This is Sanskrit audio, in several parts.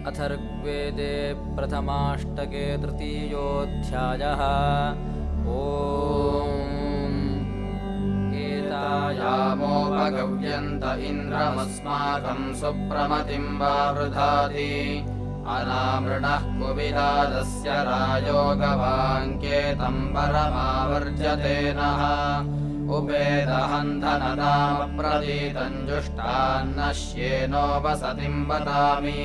अथर्ववेदे प्रथमाष्टके तृतीयोऽध्यायः। ॐ एतायामोपगव्यन्त इन्द्रमस्माकं सुप्रमतिं वावृधाति अनामृणः कुविदादस्य रायोगवाङ्केतं परमावर्जते नः उपेदहन्धनदामप्रदीतं जुष्टान्नश्येनोपसतिं वदामि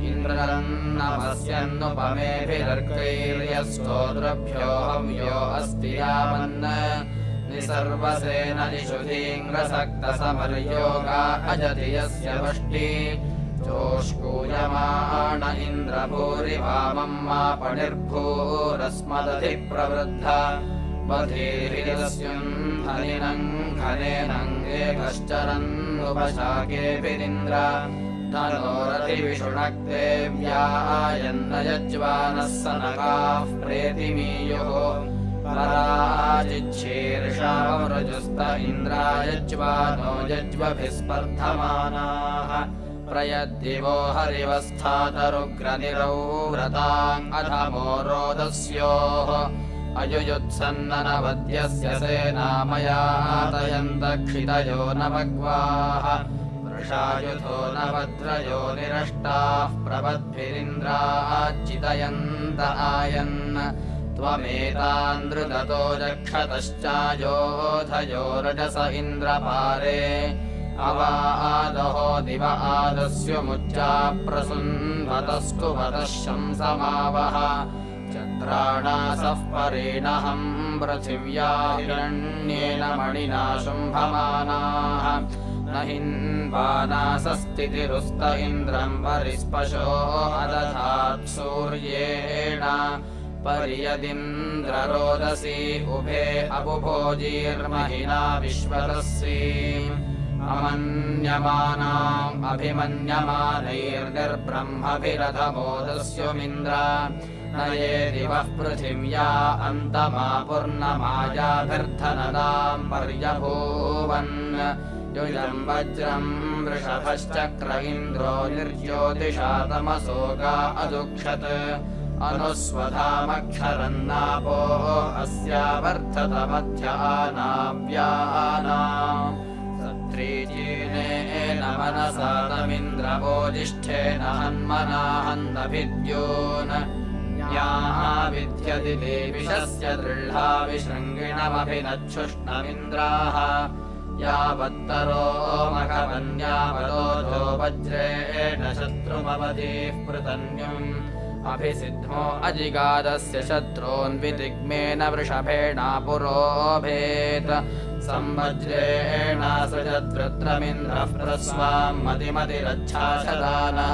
इन्द्रन्नमस्यन्नुपमेभिरर्कैर्यस्तोद्रभ्यो हव्यो अस्ति यावन् निसर्वसेन निषुधीङ्ग्रसक्तसमर्योगा अजति यस्य वष्टि चोष्कूयमाण इन्द्रभूरिवामं मापणिर्भूरस्मदधिप्रवृद्ध बधिर्हिरस्युन्धनिनं घनेनङ्गेकश्चरन्नुपशाकेभिरिन्द्र धनोरथिविषुणक्ते व्यायन्न यज्वानः सनकाः प्रेतिमीयुः पराजिच्छीर्षावमृजुस्त इन्द्रायज्वानो यज्वभिः स्पर्धमानाः प्रयद्दिवो हरिवस्थातरुग्रनिरौ व्रताम् अधमो रोदस्योः अयुयुत्सन्ननवद्यस्य सेनामयातयन्तक्षितयो न भग्वाः वृषायुधो न भद्रयो निरष्टाः प्रबद्भिरिन्द्राच्चितयन्त आयन् त्वमेतान् धृततो जक्षतश्चायोधयो रजस इन्द्रपारे अवादहो दिव आदस्युमुच्चा प्रसुन्वतस्तुवतः शंसमावह चक्राणासः परेणहं पृथिव्या हिरण्येन मणिना शुम्भमानाः न हिन्वानासस्तितिरुस्त इन्द्रं परिस्पशो अदधात् सूर्येण पर्यदिन्द्ररोदसी उभे अबुभोजीर्महिना विश्वतस्सीम् अमन्यमानाम् अभिमन्यमानैर्निर्ब्रह्मभिरथमोदस्युमिन्द्र न ये दिवः पृथिव्या अन्तमापूर्णमायाभिर्धनदां पर्यभूवन् युजं वज्रं वृषभश्चक्र इन्द्रो निर्ज्योतिषा तमसोगा अदुक्षत् अनुस्वधामक्षरन्नापो अस्यावर्धतमध्यानाव्यानाम् सत्रीचीनेन मनसा तमिन्द्रवोजिष्ठेन हन्मनाहन्नभिद्योन् याविध्यति देविशस्य दृढा विशृङ्गिणमभिनच्छुष्णमिन्द्राः यावत्तरो मघवन्यावरोधो वज्रेण शत्रुमवतीः पृतन्युम् अभिसिद्धो अजिगादस्य शत्रून्विदिग्मेन वृषभेणा पुरोभेत् संवज्रेण सृजद्वृत्रमिन्द्रः प्रस्वां मतिमतिरच्छाशदानः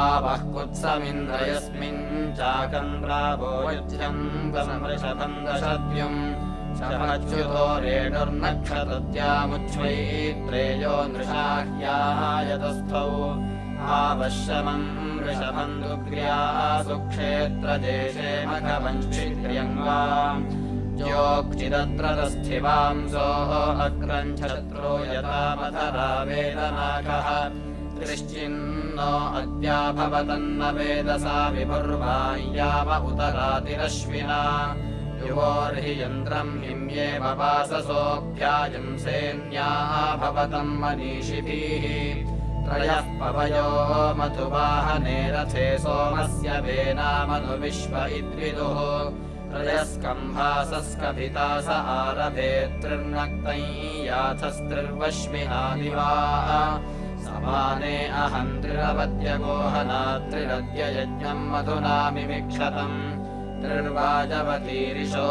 आवः कुत्समिन्द्र यस्मिन् चाकन्द्रावो वज्रं वृषभं दशद्युम् शभच्युतो रेणुर्नक्षत्रद्यामुच्छ्वैत्रेयो नृषाह्यायतस्थौ आवश्यमं वृषभं दुग्र्या सुक्षेत्रदेशे मघवंशित्र्यङ्गा योक्चिदत्रतस्थिवांसोः अग्रञ्छत्रो यथामथरा वेदनाकः त्रिश्चिन्नो अद्याभवतन्न वेदसा विभुर्वाह्याव उतरातिरश्विना युवोर्हि यन्त्रं हिम्येव वाससोऽभ्याजंसेन्या भवतं मनीषिभिः त्रयः पवयो मधुवाहने रथे सोमस्य वेनामनुविश्व इद्विदुः त्रयस्कम्भासस्कभिता स आरभेत्रिर्नक्तै याथस्त्रिर्वश्मिना दिवा समाने अहं त्रिरवद्यगोहनात्रिरद्य यज्ञं मधुना मिमिक्षतम् त्रिर्वाजवतीरिशो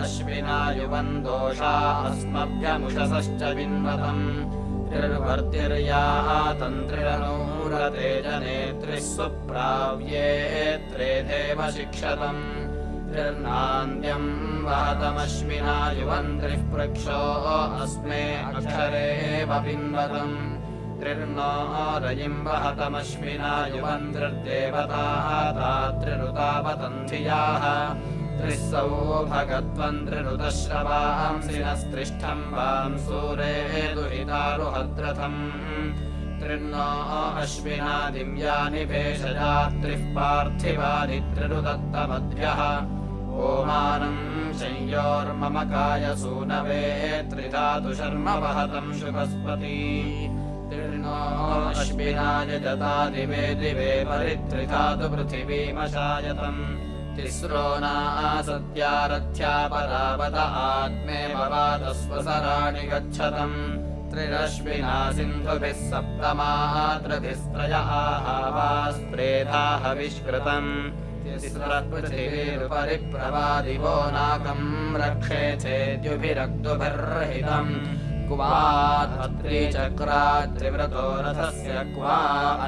अश्विना युवन्दोषा अस्मभ्यमुषसश्च विन्वतम् त्रिर्वर्तिर्यातन्त्रिरनूरतेजनेत्रिः सुप्राव्ये त्रेधेव शिक्षतम् त्रिर्नान्द्यं वहतमश्विना युवन्त्रिः पृक्षो अस्मे अक्षरेव पिन्वतम् त्रिर्नो रयिं वहतमश्विना युवन्त्रिर्देवताः त्रिरुतावतन्धियाः त्रिस्सौ भगत्वं त्रिरुतश्रवांसि नस्त्रिष्ठं वां सूरे दुहितारुहद्रथम् त्रिर्नो अश्विनादिव्यानि भेषजात्रिः पार्थिवानि त्रिरुदत्तमद्भ्यः ओमानम् संयोर्मम कायसूनवे त्रिधातु शर्म वहतम् शुभस्पति त्रिर्नो अश्विनाय जतादिवे दिवे परित्रिधातु पृथिवीमशायतम् तिस्रो नासत्यारथ्या परावत आत्मे भवादस्वसराणि गच्छतम् त्रिरश्विना सिन्धुभिः सप्तमात्रभिस्त्रय आहावास्त्रेधा हविष्कृतम् तिस्रः पृथिवीरुपरि प्रवादिवो नाकम् रक्षेथेद्युभिरक्तुभिर्हितम् क्वा त्रिचक्रात्रिव्रतो रथस्य क्वा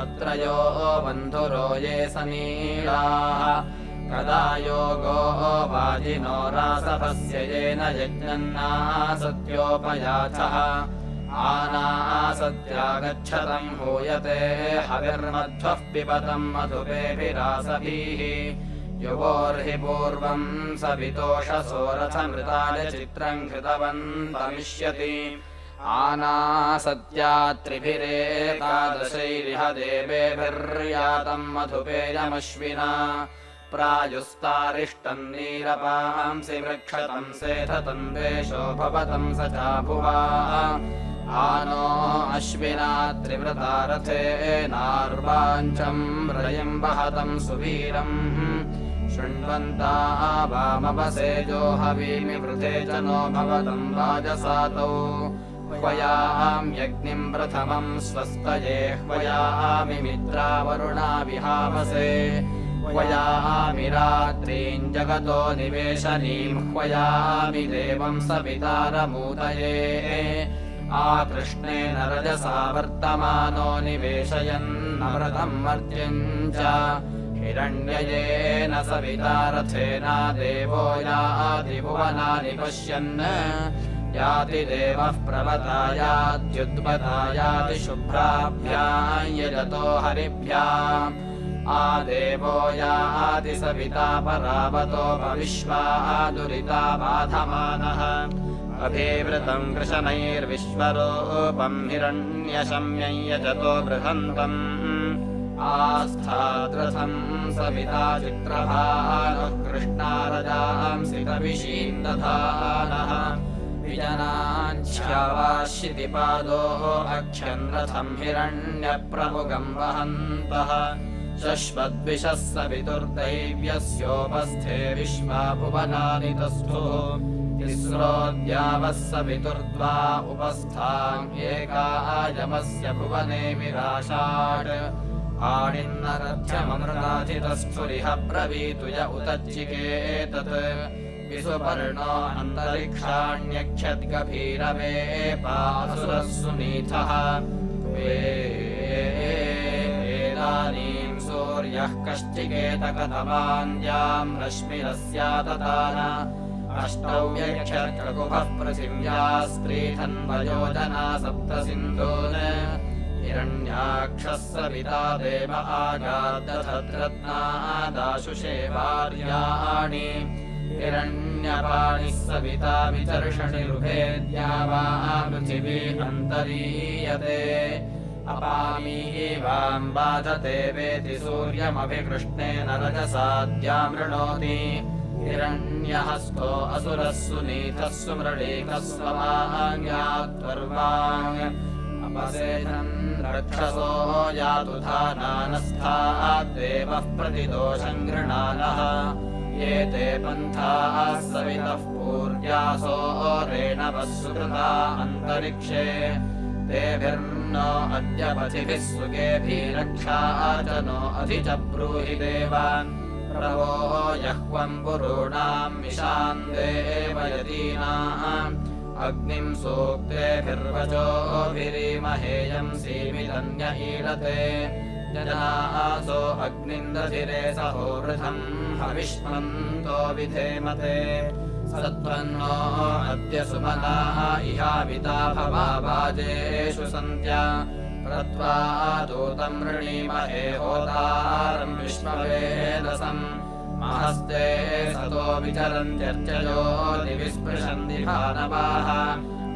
अत्रयो बन्धुरो ये सनीळाः कदा योगो वाजिनो रासभस्य येन यज्ञन्नासत्योपयाथः आनासत्यागच्छतम् हूयते हविर्मध्वः पिबतम् मधुपेभिरासभिः युवोर्हि पूर्वम् सवितोषसो रथमृताय चित्रम् कृतवन्तमिष्यति आनासत्या त्रिभिरेकादशैरिह देवेभिर्यातम् मधुपेयमश्विना प्रायुस्तारिष्टम् नीरपांसि मृक्षतम् सेधतम् वेशो भवतम् स चाभुवा आनो अश्विना त्रिव्रता रथेनार्वाञ्चम् रयम् वहतम् सुवीरम् शृण्वन्ता वामवसेजो हवीमि वृथे च नो भवतम् वाजसातौ ह्वयाम् यज्ञिम् प्रथमम् स्वस्तये ह्वयामि मित्रावरुणा विहावसे ह्वयामि रात्रीम् जगतो निवेशनीम् ह्वयामि देवम् सवितारमूतये आकृष्णेन रजसा वर्तमानो निवेशयन्नमृतम् मर्त्यम् च हिरण्ययेन सविता रथेना देवो याति भुवनानि पश्यन् याति देवः प्रवतायात्युद्वतायाति शुभ्राभ्याम् यजतो हरिभ्याम् आदेवो याति सविता परावतोपविश्वा दुरिता बाधमानः अभिवृतम् कृशनैर्विश्वरूपम् हिरण्यशम्यम् यजतो बृहन्तम् आस्थाद्रथम् सविता चित्रभानुः कृष्णारजांसि कविशीन्दधानः विजनाञ्छ्यावाश्चितिपादो अख्यन् रथम् हिरण्यप्रमुगम् वहन्तः शश्वद्विषः सवितुर्दैव्यस्योपस्थे विश्वा भुवनानि तस्थुः तिस्रोऽद्यावः सवितुर्द्वा उपस्थाम् एकायमस्य भुवने विराशात् आणिन्नरथ्यममृताधितस्थुरिह ब्रवीतु य उतच्चिकेतत् विसुपर्णो अन्तरिक्षाण्यख्यद्गभीरवेपासुरः सुनीथः वेदानीम् सूर्यः कश्चिकेतकतमान्द्याम् रश्मिरस्याततान अष्टौ यक्षर्ककुभः पृथिव्या स्त्रीधन्वयोजना सप्तसिन्धून् हिरण्याक्षः सविता देव आगाद्दधद्रत्नादाशुषे वार्याणि हिरण्यपाणिः सविता विचर्षणिरुभेद्या वा पृथिवी अन्तरीयते अपामीवाम् बाधते वेति सूर्यमभिकृष्णेन रजसाद्यामृणोति हिरण्यहस्तो असुरः सुनीतः सुमृळीकः स्वमाङ्ग्यात्वर्वाङ् अपसेधन् रक्षसो यातु धानानस्थाद्देवः प्रतिदोषम् गृणानः ये ते पन्थाः सवितः पूर्यासो रेणवः सुकृता अन्तरिक्षे तेभिर्नो अद्य पथिभिः सुगेभिरक्षा च नो अधि च ब्रूहि देवान् प्रभो यह्वम् पुरूणाम् मिशान् देवयतीनाम् अग्निम् सूक्तेभिर्वचोभिरीमहेयम् सीमितन्य ईळते जनासो अग्निन्दधिरे सहोवृथम् हविष्मन्तो विधेमते सत्त्वन्नो अद्य सुमनाः इहाविता भवाजेषु सन्त्या प्रत्वा दूतम् ऋणीमहे होतारम् विश्ववेदसम् महस्ते सतो विचरन्त्यर्चयो दिविस्पृशन्ति भानवाः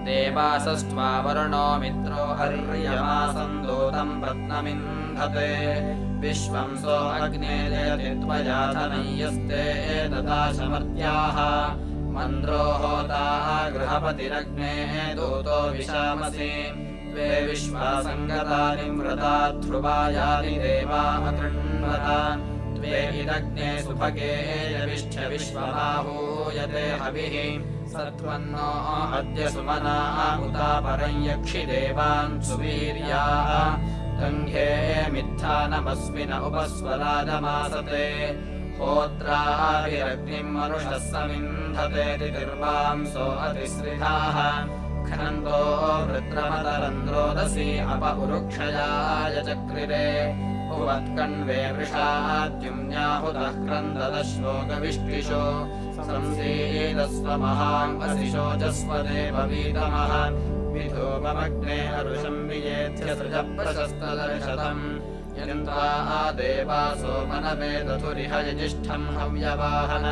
देवासस्त्वा वरुणो मित्रो हर्यमा सन्दूतम् पत्नमिन्धते विश्वं सो अग्ने जयति त्वयाथनय्यस्ते ददाशमर्त्याः मन्द्रो होता गृहपतिरग्ने दूतो विशामसि त्वे विश्वा सङ्गतानि व्रता ध्रुवायानि देवा अकृण्वत त्वे इदग्ने सुभगे यविष्ठ विश्वमाहूयते हविः सत्वन्नो अद्य सुमना उता परं यक्षि देवान् सुवीर्याः तङ्घे मिथ्यानमस्मिन उपस्वराजमासते होत्राभिरग्निम् मनुषः समिन्धते तिर्वांसो अतिश्रिताः खनन्तो वृत्रमतरन्द्रोदसी अप उरुक्षयाय चक्रिरे उवत्कण्वे वृषाद्युम्न्याहुतः क्रन्ददश्लोकविष्टिषो संसीदस्व महाङ्गसिशोचस्व देववीतमः विधूममग्ने अरुषम् वियेध्य सृज प्रशस्तदर्शतम् यन्त्वा देवासो मनवेदथुरिह यजिष्ठम् हव्यवाहन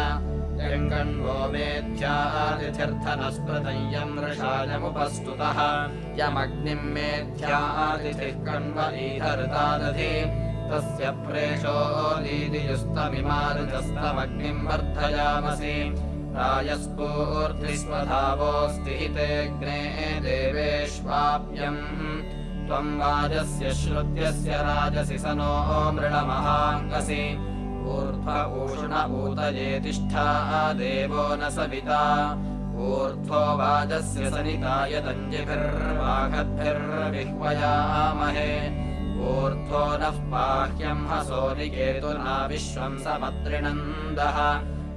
यङ्कण्वो मेध्यातिथिर्थनस्पृतयम् वृषायमुपस्तुतः यमग्निम् मेध्यातिथिः कण्वलीहृतादधि तस्य प्रेषो लीदियुस्तमिमारुतस्तमग्निम् वर्धयामसि रायस्फूर्तिस्वधावोऽस्ति हितेऽग्ने देवेष्वाप्यम् त्वम् वाजस्य श्रुत्यस्य राजसि स नो मृणमहाङ्गसि ऊर्ध्व ऊष्ण ऊतये तिष्ठा देवो न सविता ऊर्ध्वो वाजस्य सनिताय दञ्जिभिर्वाघद्भिर्विह्वयामहे ऊर्ध्वो नः पाह्यम् हसोनिकेतुना विश्वम् समत्रिणन्दः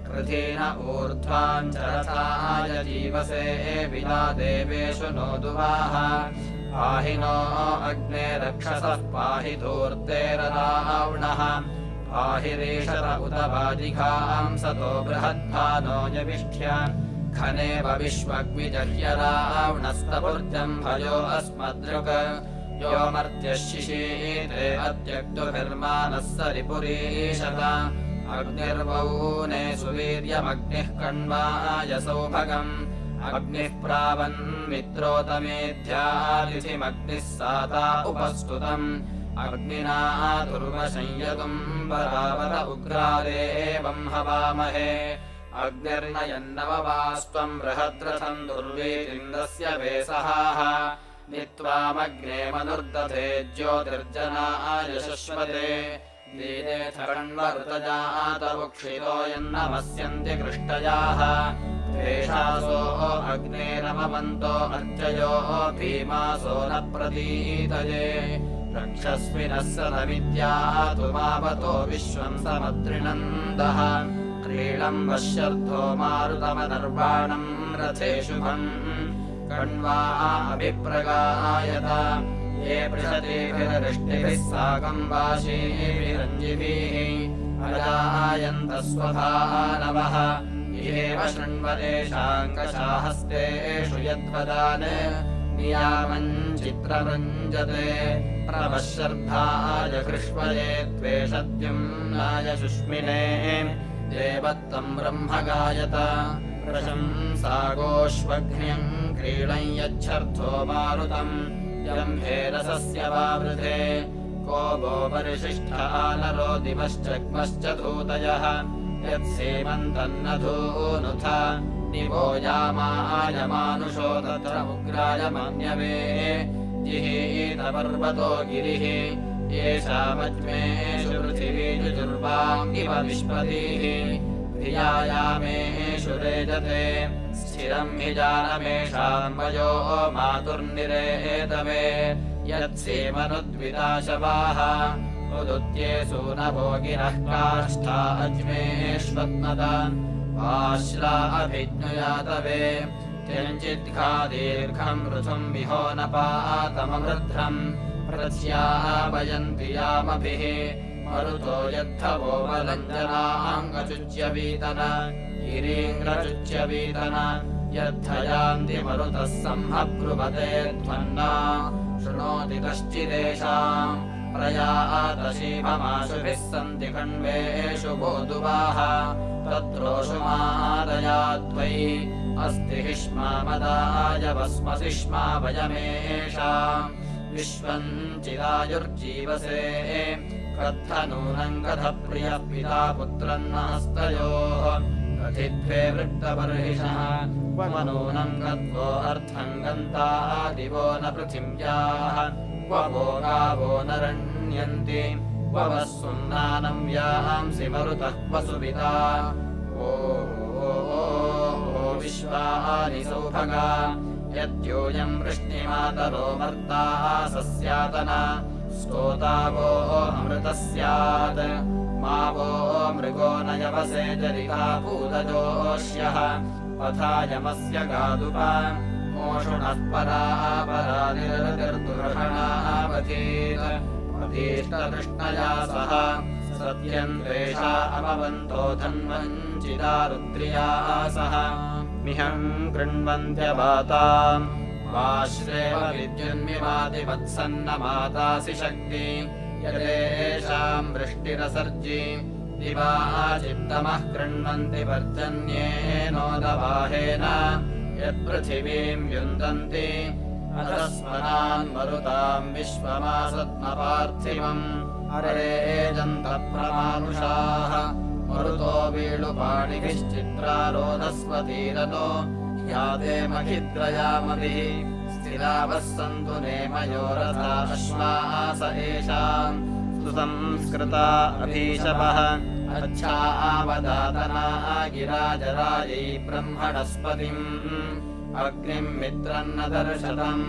कृधीन ऊर्ध्वाञ्चरथाय जीवसे विना देवेषु नो दुवाः पाहि नो अग्ने रक्षसः पाहि धूर्तेररावणः पाहि रेषत उत वाजिघांसतो बृहद्भानो यविष्ठ्य खनेव विश्वग्विजह्य रावणस्तपुर्जम् भयो अस्मदृक् यो मर्त्यः शिशीते अत्यग्दुभिर्मानः सरिपुरीशत अग्निर्वौने सुवीर्यमग्निः कण्वाय सौभगम् अग्निः प्रावन्मित्रोतमेध्यातिथिमग्निः साता उपस्तुतम् अग्निना दुर्वशंयतुम् परावर उग्रादेवम् हवामहे अग्निर्नयन्नववास्त्वम् बृहद्रथम् दुर्वीरिन्द्रस्य वेसहाः नित्वामग्ने मनुर्दधे ज्योतिर्जनाय शश्वते दीदेथ कण्वऋतजातवुक्षितो यन्नमस्यन्ति कृष्टयाः तेषासो अग्नेरमवन्तो अर्चयो भीमासो न प्रतीतये रक्षस्विनः सदमिद्यातु मावतो विश्वम् समत्रिणन्दः क्रीडम् वश्यर्थो मारुतमनर्वाणम् रथे शुभम् कण्वा अभिप्रगायत ये पृषतीभिररिष्टिभिः साकम् वाशीभिरञ्जिभिः अजायन्तः स्वभानवः येव शृण्वतेषाङ्कशाहस्तेषु यद्वदान् नियामम् चित्रमृञ्जते प्रवश्यर्थाय कृष्वये त्वेषद्युम्नाय शुष्मिने देवत्तम् ब्रह्म गायत प्रशंसागोष्वघ्न्यम् क्रीडम् यच्छर्थो मारुतम् जम्भेरसस्य वावृधे को वो परिशिष्ठः नरो दिवश्चग्मश्च धूतयः यत्सेमन्तन्नधूनुथ निवो यामायमानुषो तत्र उग्राय मन्यवे जिहीतपर्वतो गिरिः येषामज्मेषु पृथिवी जुजुर्वाम् इव विश्वतीः धियायामेषु रेजते स्थिरम् हि जानमेषाम् वयो मातुर्निरेतवे यत्सेमनुद्विताशवाः उदुत्येषु न भोगिनः काष्ठा अज्मेष्वत्नत वाश्ला अभिज्ञुयातवे त्यञ्चिद्घा दीर्घम् ऋतुम् विहो न पातमवृद्धम् प्रत्यापयन्ति यामभिः मरुतो यद्धवो वलञ्जनाङ्गचुच्यवीतन गिरीन्द्रचुच्यवीतन यद्धयान्ति मरुतः संहब्रुवते ध्वन्ना शृणोति कश्चिदेषाम् प्रयातशीभमाशुभिः सन्ति कण्वेषु गोदुवाः तत्रोषु मादयाद्वै अस्ति हिष्मामदाय वस्मसिष्मा वयमेषाम् विश्वम् चिरायुर्जीवसे कद्धनूनम् कथप्रियः पिता पुत्रम् नस्तयोः कथित्वे वृत्तबर्हिषः क्व नूनम् कद्वो अर्थम् गन्ता दिवो न पृथिव्याः क्व वो गावो न रण्यन्ति क्व वः सुम्नानम् यांसि मरुतः क्व सुविता ओ विश्वानि सौभगा यद्योऽयम् वृष्णिमातरो मर्ताः सस्यातना स्तोतावो अमृतः स्यात् मा वो मृगो न यवसे जरिता पूतजोष्यः पथायमस्य गादुपा मोषुणः परापरानिर्दुर्षणावधीत् अधीष्टतृष्णया सह सत्यम् द्वेषा अमवन्तो धन्वञ्चिदा रुद्रिया सह मिहम् कृण्वन्त्यवाताम् वाश्रेव विद्युन्मिमातिवत्सन्नमातासि शक्ति यदेषाम् वृष्टिरसर्जि दिवा चित्तमः कृण्वन्ति पर्जन्येनोदवाहेन यत्पृथिवीम् युन्दन्ति अधस्मनान् मरुताम् विश्वमासत्मपार्थिवम् अरेजन्तप्रमानुषाः मरुतो वीळुपाणिभिश्चित्रारोधस्वतीरतो याते मखिद्रयामभिः स्थिरावः सन्तु नेमयोरथा अश्वास एषाम् सुसंस्कृता अभीशपः अच्छा आवदातना गिराजरायै ब्रह्मणस्पतिम् अग्निम् मित्रम् न दर्शतम्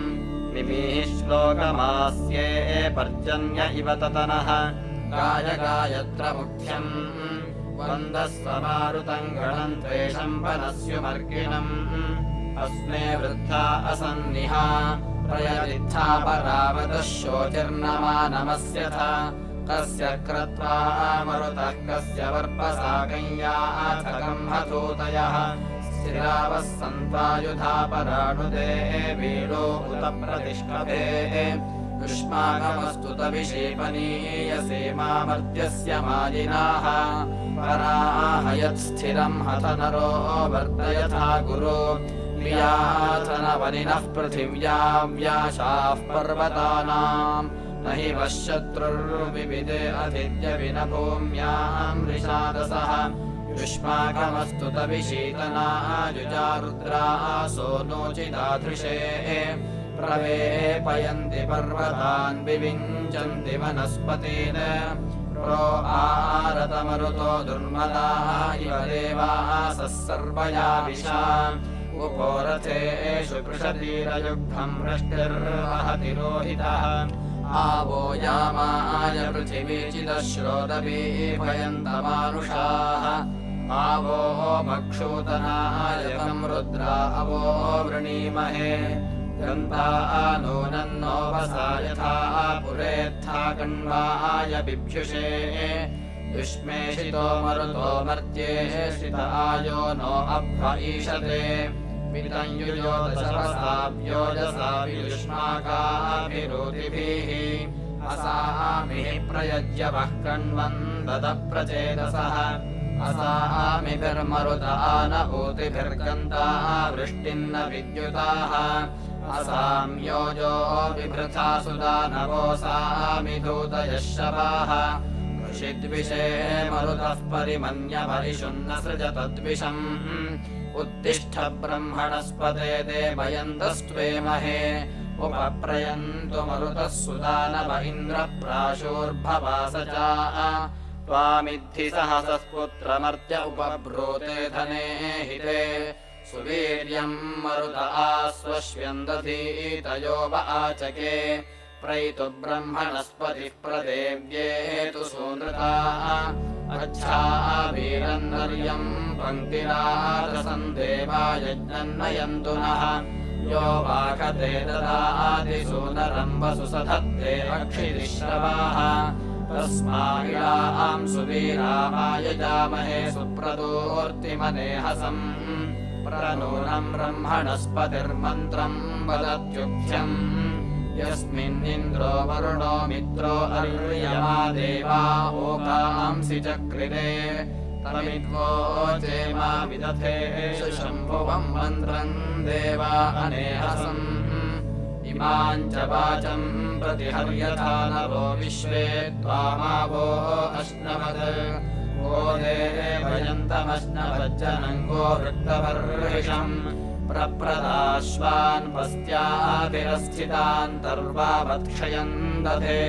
मिमीः श्लोकमास्ये पर्जन्य इव ततनः गायगायत्र मुख्यम् वन्दस्वमारुतम् गणम् त्वेषम् वनस्युमर्गिणम् अस्मे वृद्धा असन्निहा प्रयदित्था परावतः शोचिर्नमानमस्यथ कस्य क्रत्वा मरुतः कस्य वर्पसाकञ्याथकम् हतूतयः स्थिरावः सन्त्वायुधा पराणुदे वीळो उत प्रतिष्ठते युष्माकमस्तु तविषेपनीयसेमामर्त्यस्य मायिनाः पराहयत्स्थिरम् हत नरो वर्तयथा गुरो व्याथनवनिनः पृथिव्याम् व्याशाः पर्वतानाम् न हि वः शत्रुर्विविदे अथिद्यविनभूम्याम् ऋषादसः युष्माकमस्तु तविशीतनायुजा रुद्रासो नोचिदाधृशे प्रवेपयन्ति पर्वतान् विविञ्चन्ति वनस्पतीन् प्रो आरतमरुतो दुर्मदाः इव देवासः सर्वया विशा उपोरथेषु पृषतीरयुग्धम् वृष्टिर्वहति रोहितः आवो यामाय पृथिवी चिदश्रोतपीपयन्तमानुषाः आवो मक्षूतनाय तम् रुद्रा अवो वृणीमहे गन्ता नूनन्नो वसा यथा पुरेत्था कण्वाय बिभ्युषे युष्मेषितो मरुतो मर्त्येषित आयो नो अभ्व ईशते वितञ्युयो दशरसाभ्योजसाभियुष्माकाभिरोतिभिः असामिः प्रयज्य वः कण्वन् ददप्रचेतसः असामिभिर्मरुत आनभूतिभिर्गन्ता वृष्टिन्न विद्युताः असाम्योजो बिभृथा सुदानवोऽसामिधूतयः शवाः ऋषिद्विषे मरुतः परिमन्यपरिशुन्न सृजतद्विषम् उत्तिष्ठ ब्रह्मणस्पते देवयन्तस्त्वेमहे उपप्रयन्तु मरुतः सुदानव इन्द्रप्राशोर्भवास च त्वामिद्धि सहसस्पुत्रमर्त्य उपब्रूते धने हिते सुवीर्यम् मरुत आश्वश्यन्दधीतयो व आचके प्रैतु ब्रह्मणस्पतिः प्रदेव्येतु सूनृताः अच्छावीरन्नर्यम् पङ्क्तिराजसन् देवायज्ञन्नयन्तु नः यो वाखते ददातिसूनरम् वसुसधत्ते अक्षिरिश्रवाः तस्मागिलाम् सुवीरामायजामहे सुप्रदूर्तिमनेहसम् प्रनूनम् ब्रह्मणस्पतिर्मन्त्रम् वदत्युक्त्यम् यस्मिन्निन्द्रो वरुणो मित्रो अर्यमा देवा ओकांसि चक्रिरे तमिद्वोचेमा विदथेषु शम्भुवम् मन्त्रम् देवा अनेहसम् इमाम् च वाचम् प्रतिहर्यथा नवो विश्वे त्वामावो अश्नवत् वो देवयन्तमश्नवज्जनम् गो वृक्तवर्हिषम् प्रप्रदाश्वान् पस्त्याभिरस्थितान् तर्वावत्क्षयम् दधे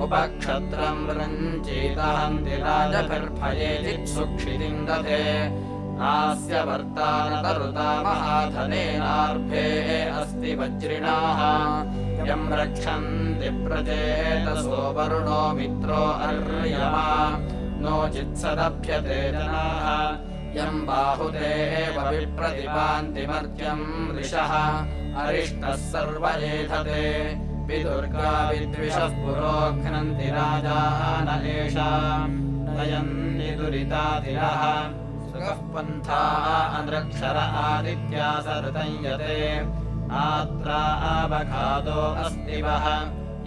उपक्षत्रम् रञ्चितहन्ति राजभिर्भये चित्सुक्षितिम् दधे नास्य वर्तानतरुता महाधनेनार्भे अस्ति वज्रिणाः यम् रक्षन्ति प्रचेतसो वरुणो मित्रो अर्यमा नो चित्सदभ्यते जनाः यम् बाहुते एव विप्रतिपान्ति मर्त्यम् ऋषः अरिष्टः सर्व एधते विदुर्गा विद्विषः पुरोघ्नन्ति राजान एषाम् नयन्ति दुरिताधिरः सुगः पन्था अनृक्षर आदित्या सरतञ्यते आत्रा आवघातो अस्ति वः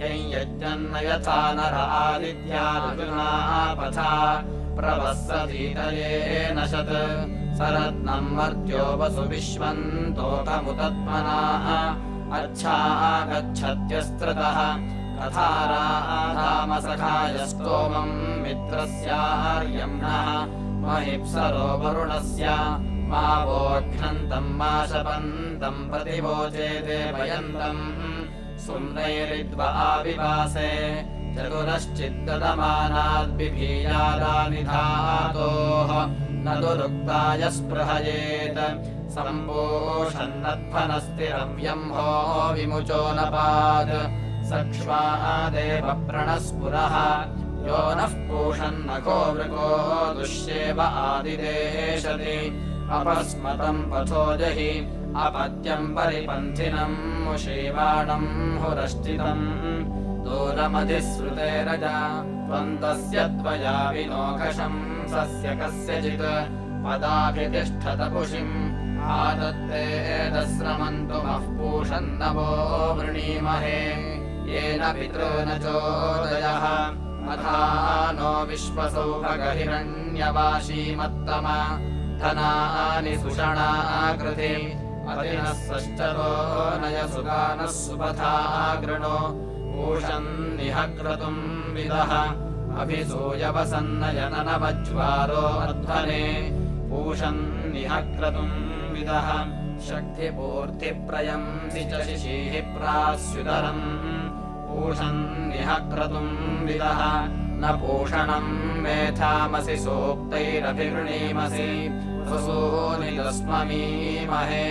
यं यज्ञन्न यथा नर आदित्या ऋजुना पथा प्रवस्सतीतयेन शत् सरत्नम् मर्त्यो वसु विश्वन्तोकमुतत्मनाः अच्छागच्छत्यस्त्रतः कथाराधामसखाय स्तोमम् मित्रस्यार्यम् नः महिप्सरो वरुणस्य मा वोघ्नन्तम् मा शपन्तम् प्रतिवोचे देवयन्तम् सुम्नैरिद्व आविवासे चतुरश्चित्तदमानाद्बिभीयादानिधातोः न दुरुक्ताय स्पृहयेत् सम्पोषन्नध्वनस्तिरव्यम्हो विमुचो न पात् सक्ष्वा देव प्रणस्पुरः यो नः पूषन्नखो वृको दुष्येव आदिदेशति अपस्मतम् पथो जहि अपत्यम् परिपन्थिनम् मुषीवाणम् हुरश्चितम् दूरमधिश्रुते रजा त्वन्तस्य त्वया विनोखशम् सस्य कस्यचित् पदाभितिष्ठत पुषिम् आदत्ते दस्रमन्तु मः पूषन्नवो वृणीमहे येन पितॄन चोदयः अथा नो विश्वसौभगहिरण्यवाशीमत्तम धनानि सुषणाकृति अतिनः सश्चरो नय सुगानः सुपथा गृणो पूषन्निह क्रतुम् विदः अभिसूयवसन्नयननवज्वारो अध्वने पूषन्निह क्रतुम् विदः शक्तिपूर्तिप्रयंसि च शिशीः प्रास्युदरम् पूषन्निह क्रतुम् विदः न पूषणम् मेधामसि सूक्तैरभिवृणीमसि वसूनिदस्ममीमहे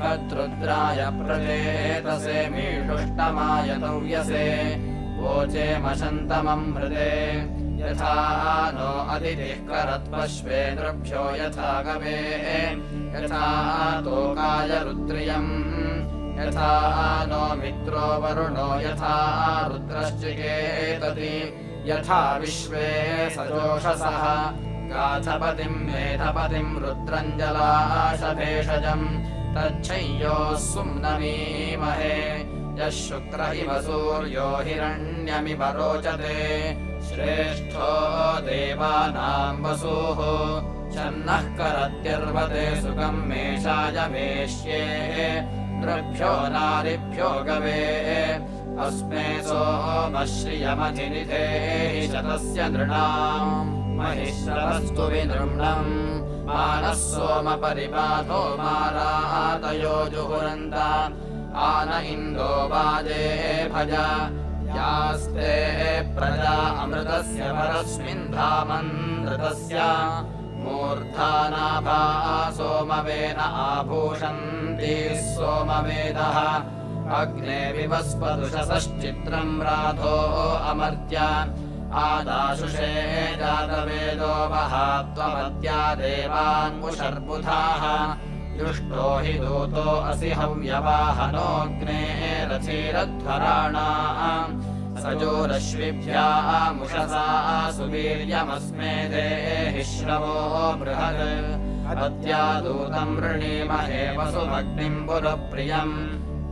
कद्रुद्राय प्रचेतसे मीषुष्टमाय तव्यसे वोचेमशन्तमम् हृदे यथा नो अदितिः करत्पश्वेन्द्रभ्यो यथा गवे यथा तोकाय रुद्रियम् यथा नो मित्रो वरुणो यथा रुद्रश्चिकेतति यथा विश्वे सजोषसः गाथपतिम् मेधपतिम् रुद्रञ्जलाशभेषजम् तच्छय्योः सुम्नमीमहे यः शुक्र इव सूर्यो हिरण्यमिव रोचते श्रेष्ठो देवानाम् वसूः शन्नः करत्यर्वते सुखम् मेषाय मेष्ये नृभ्यो नारिभ्यो गवे अस्मे सोमश्रियमधिनिधेहि शतस्य नृणाम् महिश्रवस्तु विनृम्णम् मानः सोमपरिपातो मारातयो जुहुरन्त आन इन्दो वाजे भज यास्ते प्रजा अमृतस्य परस्मिन् धामनृतस्य मूर्धानाभा सोमवेन आभूषन्ति सोमवेदः अग्ने विवस्पदुषसश्चित्रम् राधो अमर्त्य आदाशुषे जातवेदो वहात्वमत्या देवान्मुषर्बुधाः युष्टो हि दूतो असि हव्यवाहनोऽग्ने रथिरध्वराणाम् सजोरश्विभ्यामुषसा सुवीर्यमस्मे देहि श्रवो बृहत् अद्यादूतम् वृणीमहे वसुमग्निम् पुरप्रियम्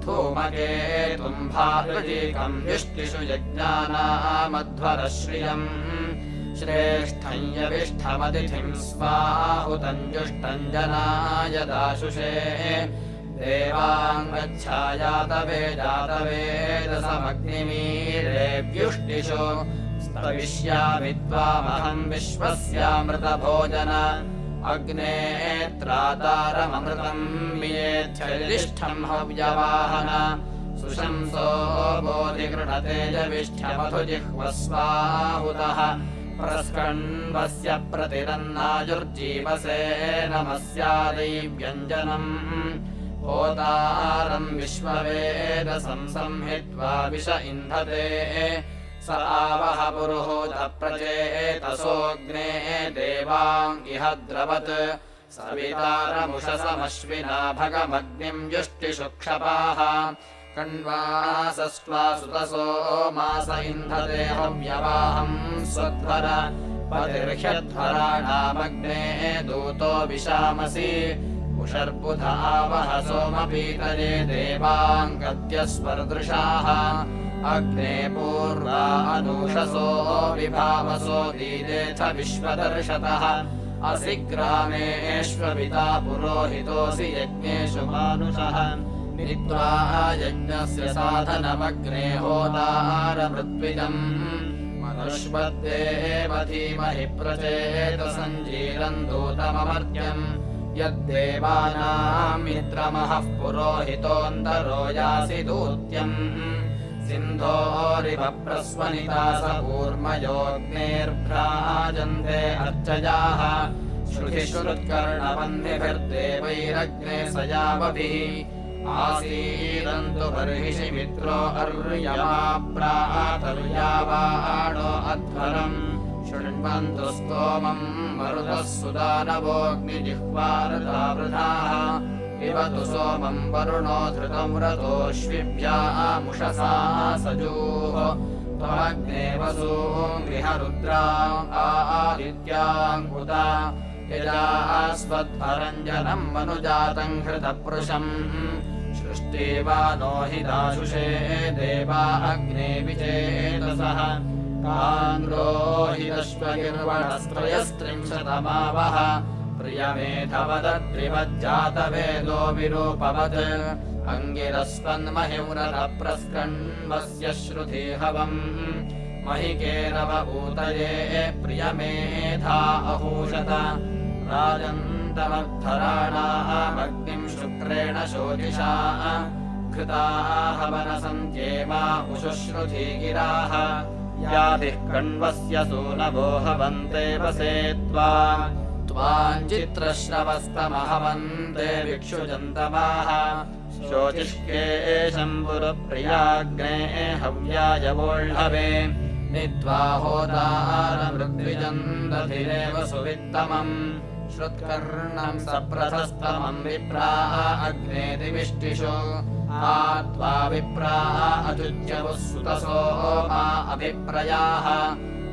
धूमकेतुम् भातृजीकम् युष्टिषु यज्ञानामध्वरश्रियम् श्रेष्ठं यविष्ठमतिथिं स्वाहुतञ्जुष्टं जनाय दाशुषे देवाङ्गच्छायातवे जातवेदसमग्निमीरेव्युष्टिषु स्तविष्यामि त्वामहं विश्वस्यामृतभोजन अग्नेत्रातारममृतं मियेच्छरिष्ठं हव्यवाहन सुशंसो बोधिगृणते जविष्ठ्यमधुजिह्वस्वाहुतः प्रस्कण्वस्य प्रतिरन्नायुर्जीवसे नमस्यादैव्यञ्जनम् होतारं विश्ववेदसं संहित्वा विष इन्धते स आवह पुरुहूतप्रचेतसोऽग्ने देवां इह द्रवत् सवितारमुषसमश्विना भगमग्निं युष्टिषुक्षपाः कण्वासस्त्वा सुतसो मास इन्धते हव्यवाहं स्वध्वर पतिर्ह्यध्वराणामग्ने दूतो विशामसि उषर्बुधावह सोमपीतये देवाङ्गद्यस्वर्दृशाः अग्ने पूर्वा अनूषसो विभावसो दीदेथ विश्वदर्शतः असि ग्रामेष्वपिता पुरोहितोऽसि यज्ञेषु मानुषः नित्वा यज्ञस्य साधनमग्ने होतारमृत्विजम् मनुष्वद्देव धीमहि प्रचेतसञ्जीरम् दूतममर्त्यम् यद्देवानां मित्रमहः पुरोहितोऽन्तरो यासि दूत्यम् सिन्धोरिव प्रस्वनिता स कूर्मयोऽग्नेर्भ्राजन्ते अर्चयाः श्रुतिश्रुत्कर्णबन्धिभिर्देवैरग्ने सयावभिः आसीदन्तु बर्हिषि मित्रो अर्यमाप्रातर्यावाणो अध्वरम् शृण्वन्तु स्तोमम् मरुतः सुदानवोऽग्निजिह्वारतावृधाः पिबतु सोमम् वरुणो धृतव्रतोऽश्विभ्यामुषसा सजूः त्वमग्ने वसूं गृहरुद्राम् आदित्याङ्कुता यजास्वध्वरञ्जनम् मनुजातम् हृतपृशम् सृष्टिवानो हि दाशुषे देवा अग्ने विचेतसः कान्द्रो हि दश्वगिर्वणस्त्रयस्त्रिंशतमावः प्रियमेधवदत्रिवज्जातवेदो विरूपवत् अङ्गिरस्वन्महिव्रतप्रस्कण्वस्य श्रुतिहवम् महिकेरवभूतये प्रियमेधा अहूषत राजन्तमद्धराणामग्निम् शुक्रेण शोचिषा घृताहवनसन्त्येवा उशुश्रुधी गिराः यादिः कण्वस्य सूनवो हवन्ते वसे त्वाञ्चित्रश्रवस्तमहवन्ते विक्षुजन्तमाः शोचिष्के शम्भुरप्रियाग्ने हव्याय वोढ्ढवे नीत्वा होतारमृद्विजन्दधिरेव सुवित्तमम् श्रुत्कर्णम् सप्रथस्तमम् विप्राः अग्ने दिविष्टिषु आत्वा विप्राः अजुज्यवुः सुतसो मा अभिप्रयाः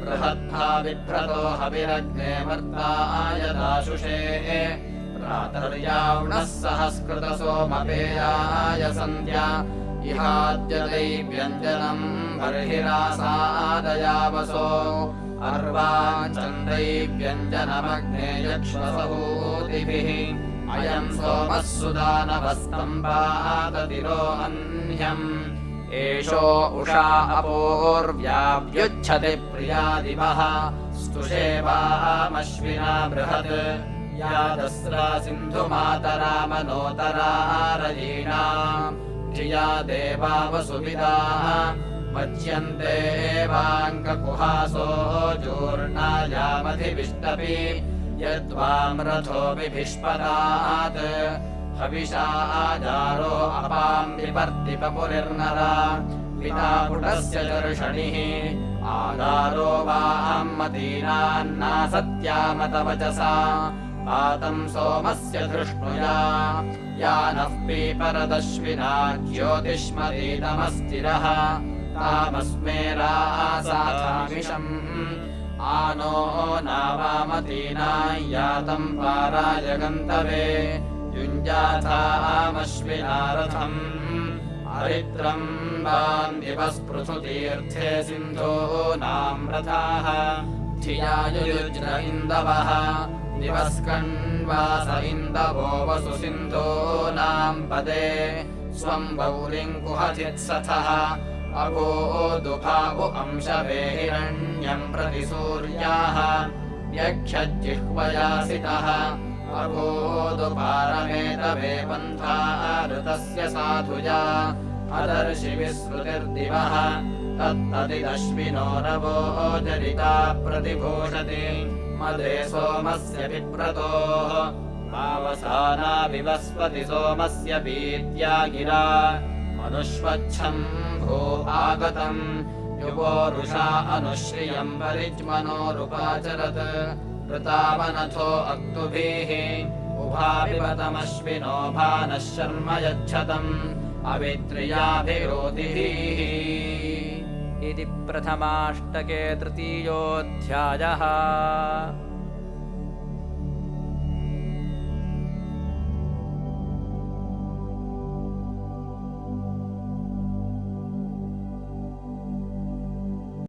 बृहद्भा विभ्रतो हविरग्ने मर्ताय दाशुषे प्रातर्यावणः सहस्कृतसोमपेयाय सन्ध्या इहाद्यदैव्यञ्जनम् बर्हिरासादयावसो अर्वाञ्चन्दैव्यञ्जनमग्ने यक्ष्वसहूतिभिः अयम् सोमः सुदानवस्तम्भाततिरो अन्यम् एषो उषा अपूर्व्याव्युच्छति प्रियादिवः स्तुषेवामश्विना बृहत् यादस्रा सिन्धुमातरा मनोतरारयीणाम् धिया देवावसुविदाः मज्यन्ते वाङ्ककुहासो जूर्णायामधिविष्टपि यद्वाम्रथो विभिष्पदात् हविषा आजारो अपाम् विपर्तिपपुरिर्नरा पिता पुटस्य दर्शनिः आधारो वामतीनान्नासत्यामतवचसा पातम् सोमस्य धृष्णुया या नः पीपरदश्विना ज्योतिष्मतीतमस्तिरः तामस्मे रासाथामिषम् आनो नावामतीना यातम् पाराय गन्तवे युञ्जाथामश्विनारथम् हरित्रम् वान्दिवः स्पृथुतीर्थे सिन्धूनाम् रथाः धियायुयुज्र इन्दवः दिवस्कण्वास इन्दवो वसु सिन्धूनां पदे स्वं बौलिङ्कुहचित्सथः अगोदुभावु अंशवे हिरण्यं प्रति सूर्याः व्यक्षज्जिह्वयासितः अगोदुपारमेतवे पन्था ऋतस्य साधुजा अदर्शि विस्मृतिर्दिवः तत्तदिदश्विनो रवो जरिता प्रतिभूषति मदे सोमस्य विप्रतोः पावसाना विवस्पति सोमस्य पीत्या गिरा मनुष्वच्छं भो आगतम् युवोरुषा अनुश्रियं परिज्मनोरुपाचरत् ऋतावनथो अक्तुभिः उभाविपतमश्विनो भानः शर्म यच्छतम् अवित्र्याभिरोधिः इति प्रथमाष्टके तृतीयोऽध्यायः।